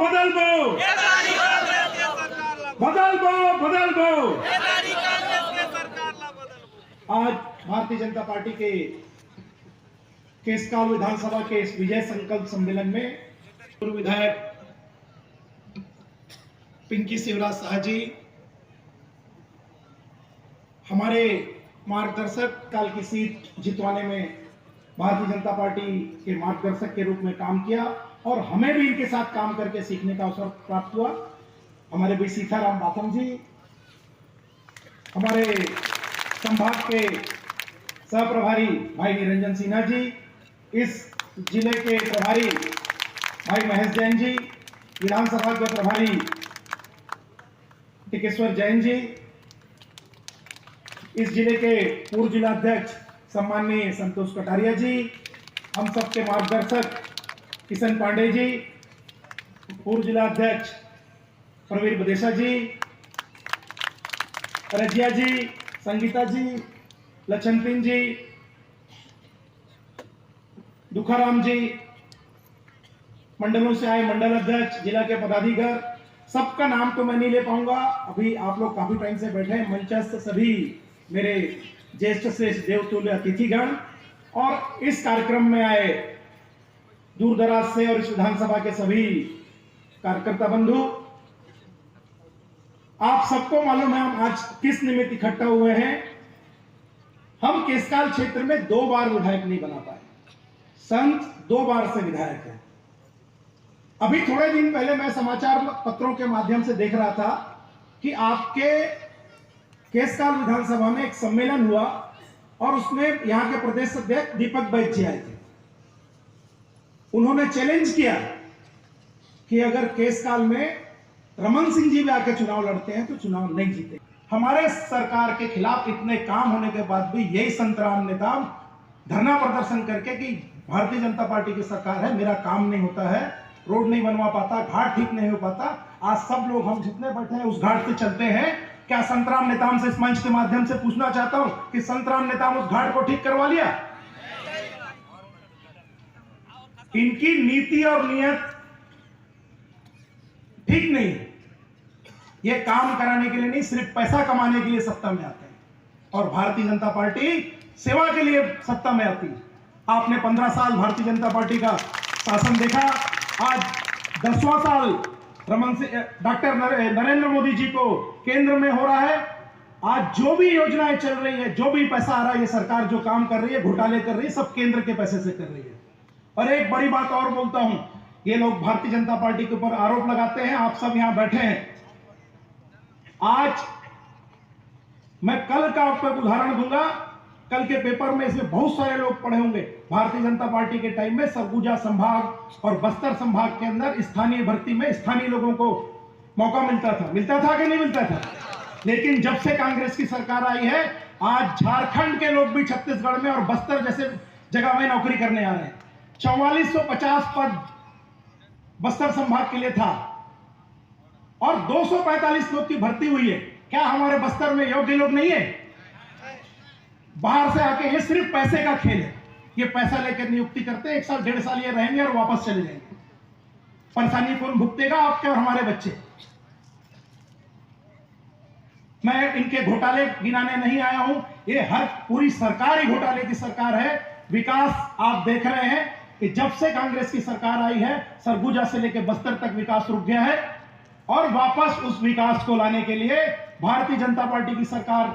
बदल बो, बदल बो, बदल बो। आज भारतीय जनता पार्टी के केसकाल विधानसभा के इस विजय संकल्प सम्मेलन में पूर्व विधायक पिंकी शिवराज शाह जी हमारे मार्गदर्शक काल की सीट जितवाने में भारतीय जनता पार्टी के मार्गदर्शक के रूप में काम किया और हमें भी इनके साथ काम करके सीखने का अवसर प्राप्त हुआ। हमारे भी सीताराम बाथम जी, हमारे संभाग के सह प्रभारी भाई निरंजन सिन्हा जी, इस जिले के प्रभारी भाई महेश जैन जी, विधानसभा के प्रभारी टिकेश्वर जैन जी, इस जिले के पूर्व जिलाध्यक्ष सम्माननीय संतोष कटारिया जी, हम सबके मार्गदर्शक किशन पांडे जी, पूर्व जिलाध्यक्ष प्रवीर बदेशा जी, रजिया जी, संगीता जी, लक्षणपिन जी, दुखाराम जी, मंडलों से आए मंडल अध्यक्ष, जिला के पदाधिकारी, सबका नाम तो मैं नहीं ले पाऊंगा। अभी आप लोग काफी टाइम से बैठे हैं। मंचस्थ सभी मेरे ज्येष्ठ श्रेष्ठ देवतुल्य अतिथिगण और इस कार्यक्रम में आए दूर दराज से और इस विधानसभा के सभी कार्यकर्ता बंधु, आप सबको मालूम है हम आज किस निमित्त इकट्ठा हुए हैं। हम केसकाल क्षेत्र में 2 बार विधायक नहीं बना पाए, संत 2 बार से विधायक है। अभी थोड़े दिन पहले मैं समाचार पत्रों के माध्यम से देख रहा था कि आपके केसकाल विधानसभा में एक सम्मेलन हुआ और उसमें यहां के प्रदेश अध्यक्ष दीपक बैज जी आए थे। उन्होंने चैलेंज किया कि अगर केसकाल में रमन सिंह जी भी आके चुनाव लड़ते हैं तो चुनाव नहीं जीते। हमारे सरकार के खिलाफ इतने काम होने के बाद भी यही संतराम नेता धरना प्रदर्शन करके कि भारतीय जनता पार्टी की सरकार है, मेरा काम नहीं होता है, रोड नहीं बनवा पाता, घाट ठीक नहीं हो पाता। आज सब लोग हम जितने बैठे हैं उस घाट से चलते हैं। क्या संतराम नेताम से इस मंच के माध्यम से पूछना चाहता हूं कि संतराम नेताम उस घाट को ठीक करवा लिया? इनकी नीति और नियत ठीक नहीं। ये काम कराने के लिए नहीं, सिर्फ पैसा कमाने के लिए सत्ता में आते हैं और भारतीय जनता पार्टी सेवा के लिए सत्ता में आती है। आपने 15 साल भारतीय जनता पार्टी का शासन देखा। आज 10वां साल डॉक्टर नरेंद्र मोदी जी को केंद्र में हो रहा है। आज जो भी योजनाएं चल रही है, जो भी पैसा आ रहा है, ये सरकार जो काम कर रही है, घोटाले कर रही है, सब केंद्र के पैसे से कर रही है। और एक बड़ी बात और बोलता हूं, ये लोग भारतीय जनता पार्टी के ऊपर आरोप लगाते हैं, आप सब यहां बैठे हैं। आज मैं कल का आपको एक उदाहरण दूंगा। कल के पेपर में इसमें बहुत सारे लोग पढ़े होंगे। भारतीय जनता पार्टी के टाइम में सरगुजा संभाग और बस्तर संभाग के अंदर स्थानीय भर्ती में स्थानीय लोगों को मौका मिलता था कि नहीं मिलता था? लेकिन जब से कांग्रेस की सरकार आई है, आज झारखंड के लोग भी छत्तीसगढ़ में और बस्तर जैसे जगह में नौकरी करने आ रहे हैं। 4450 पद बस्तर संभाग के लिए था और 245 लोग की भर्ती हुई है। क्या हमारे बस्तर में योग्य लोग नहीं है? बाहर से आके, ये सिर्फ पैसे का खेल है। ये पैसा लेकर नियुक्ति करते हैं, 1 साल 1.5 साल ये रहेंगे और वापस चले जाएंगे। परेशानी कौन भुगतेगा? आपके और हमारे बच्चे। मैं इनके घोटाले गिनाने नहीं आया हूं। ये हर पूरी सरकार ही घोटाले की सरकार है। विकास आप देख रहे हैं कि जब से कांग्रेस की सरकार आई है, सरगुजा से लेकर बस्तर तक विकास रुक गया है और वापस उस विकास को लाने के लिए भारतीय जनता पार्टी की सरकार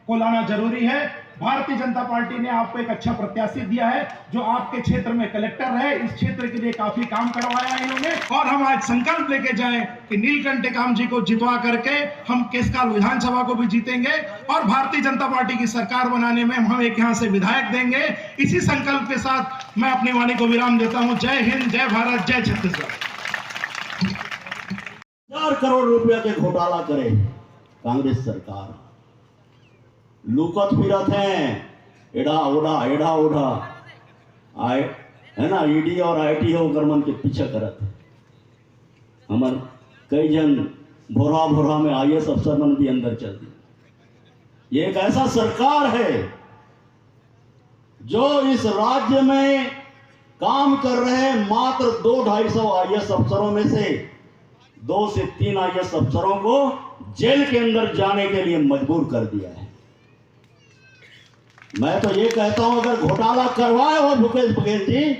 को लाना जरूरी है। भारतीय जनता पार्टी ने आपको एक अच्छा प्रत्याशी दिया है जो आपके क्षेत्र में कलेक्टर है। इस क्षेत्र के लिए काफी काम करवाया है इन्होंने और हम आज संकल्प लेके जाएं कि नीलकंठ टेकाम जी को जितवा करके हम केसकाल विधानसभा को भी जीतेंगे और भारतीय जनता पार्टी की सरकार बनाने में हम एक यहां से विधायक देंगे। इसी संकल्प के साथ मैं अपनी वाणी को विराम देता हूं। जय हिंद, जय भारत, जय छत्तीसगढ़। 4 करोड़ रुपया के घोटाला करे कांग्रेस सरकार, लुकत फिरत हैं, एड़ा ओढ़ा आए है ना, ईडी और आईटी होकर मन के पीछे करत है। हमार कई जन भोरा में IAS अफसर मन भी अंदर चल दी। ये एक ऐसा सरकार है जो इस राज्य में काम कर रहे मात्र 200-250 IAS अफसरों में से 2 से 3 IAS अफसरों को जेल के अंदर जाने के लिए मजबूर कर दिया है। मैं तो ये कहता हूं, अगर घोटाला करवाए हो भूपेश बघेल जी,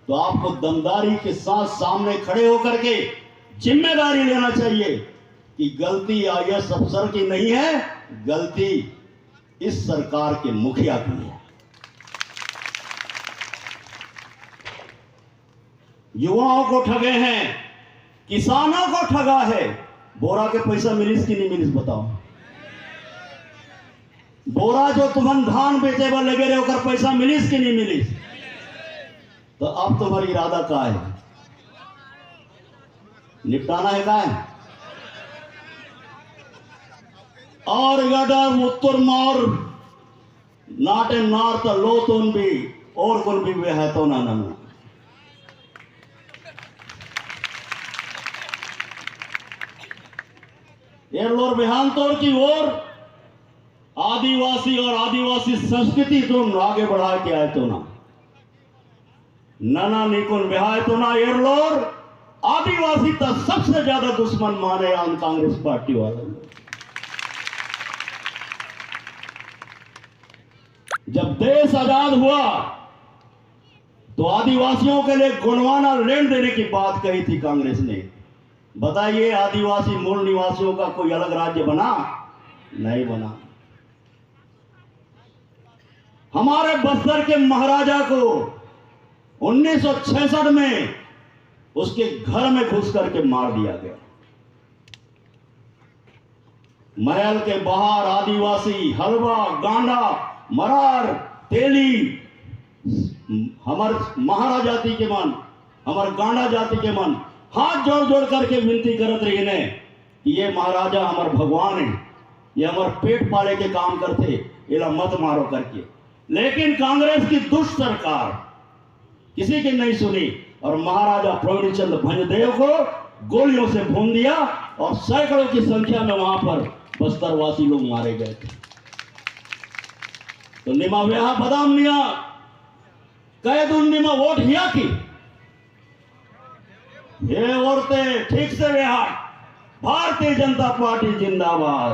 तो आपको दमदारी के साथ सामने खड़े होकर के जिम्मेदारी लेना चाहिए कि गलती IAS अफसर की नहीं है, गलती इस सरकार के मुखिया की है। युवाओं को ठगे हैं, किसानों को ठगा है। बोरा के पैसा मिलिस कि नहीं मिलिस बताओ। बोरा जो तुम धान बेचे पर लगे रहे होकर पैसा मिलिस कि नहीं मिलिस। तो अब तुम्हारी इरादा का है, निपटाना है का है? और गडा उत्तर मोर नाटे नार्थ लोतुन भी और कुल भी वे है तो ना ना एरलोर बिहानतोर की ओर आदिवासी और आदिवासी संस्कृति तो आगे बढ़ा के आए तो ना नाना निकुन बिहाय तो ना एरलोर आदिवासी तक सबसे ज्यादा दुश्मन माने आन कांग्रेस पार्टी वाले। जब देश आजाद हुआ तो आदिवासियों के लिए गुणवाना ऋण देने की बात कही थी कांग्रेस ने। बताइए, आदिवासी मूल निवासियों का कोई अलग राज्य बना? नहीं बना। हमारे बस्तर के महाराजा को 1966 में उसके घर में घुस करके मार दिया गया। महल के बाहर आदिवासी हलवा, गांडा, मरार, तेली, हमार महारा जाति के मन, हमार गांडा जाति के मन हाथ जोड़ जोड़ करके विनती करत रही ने कि ये महाराजा हमार भगवान है, ये हमार पेट पाले के काम करते, इला मत मारो करके। लेकिन कांग्रेस की दुष्ट सरकार किसी की नहीं सुनी और महाराजा प्रवीण चंद्र भंजदेव को गोलियों से भून दिया और सैकड़ों की संख्या में वहां पर बस्तरवासी लोग मारे गए थे। तो निमा व्याह बदाम निया कैदुन निमा वोट हिया की ये औरतें ठीक से व्याह। भारतीय जनता पार्टी जिंदाबाद,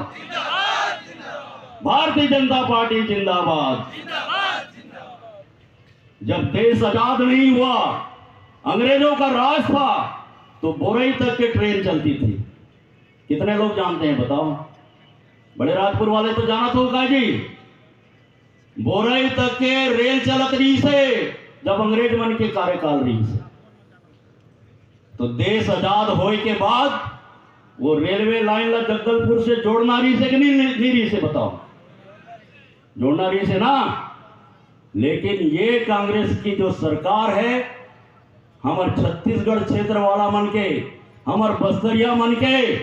भारतीय जनता पार्टी जिंदाबाद। जब देश आजाद नहीं हुआ, अंग्रेजों का राज था, तो बोरई तक की ट्रेन चलती थी। कितने लोग जानते हैं बताओ? बड़े राजपुर वाले तो जाना तो होगा जी। बोरई तक के रेल चलत रही से जब अंग्रेज मन के कार्यकाल रही से। तो देश आजाद होने के बाद वो रेलवे लाइन ला जगदलपुर से जोड़ना रही से कि नहीं रही से बताओ? जोड़ना रही से ना। लेकिन ये कांग्रेस की जो सरकार है, हमारे छत्तीसगढ़ क्षेत्र वाला मन के, हमारे बस्तरिया मन के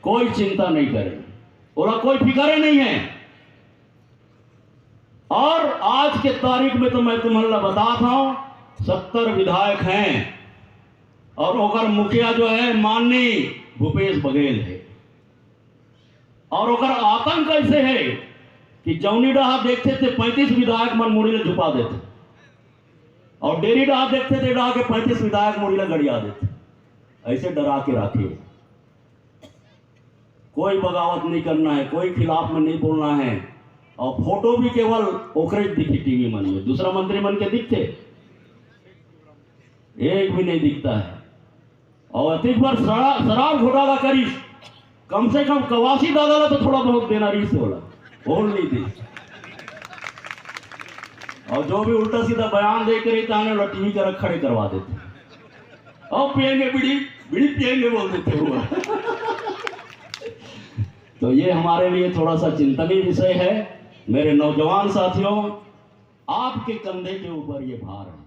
कोई चिंता नहीं करे, और कोई फिक्र नहीं है। और आज के तारीख में तो मैं तुम्हारा बताता हूं, 70 विधायक हैं और ओकर मुखिया जो है माननीय भूपेश बघेल है। और ओकर आतंक ऐसे है कि जौनी डहा देखते थे 35 विधायक मन मुड़ी ले झुपा देते, और डेरी डहा देखते थे डहा के 35 विधायक मुड़ी ले गड़िया देते। ऐसे डरा के रखे। कोई बगावत नहीं करना है, कोई खिलाफ में नहीं बोलना है। और फोटो भी केवल ओकरे दिखी टीवी मन में, दूसरा मंत्री मन के दिखते एक भी नहीं दिखता है। और अतिक बार शराब घोटाला करी, कम से कम कवासी दादा तो थोड़ा बहुत देना रही से होला, बोल नहीं थी। और जो भी उल्टा सीधा बयान दे के रहता टीवी का खड़े करवा देते, और पियेंगे बीड़ी, बीड़ी पियेंगे बोल देते हुआ। तो ये हमारे लिए थोड़ा सा चिंतनीय विषय है। मेरे नौजवान साथियों, आपके कंधे के ऊपर ये भार है।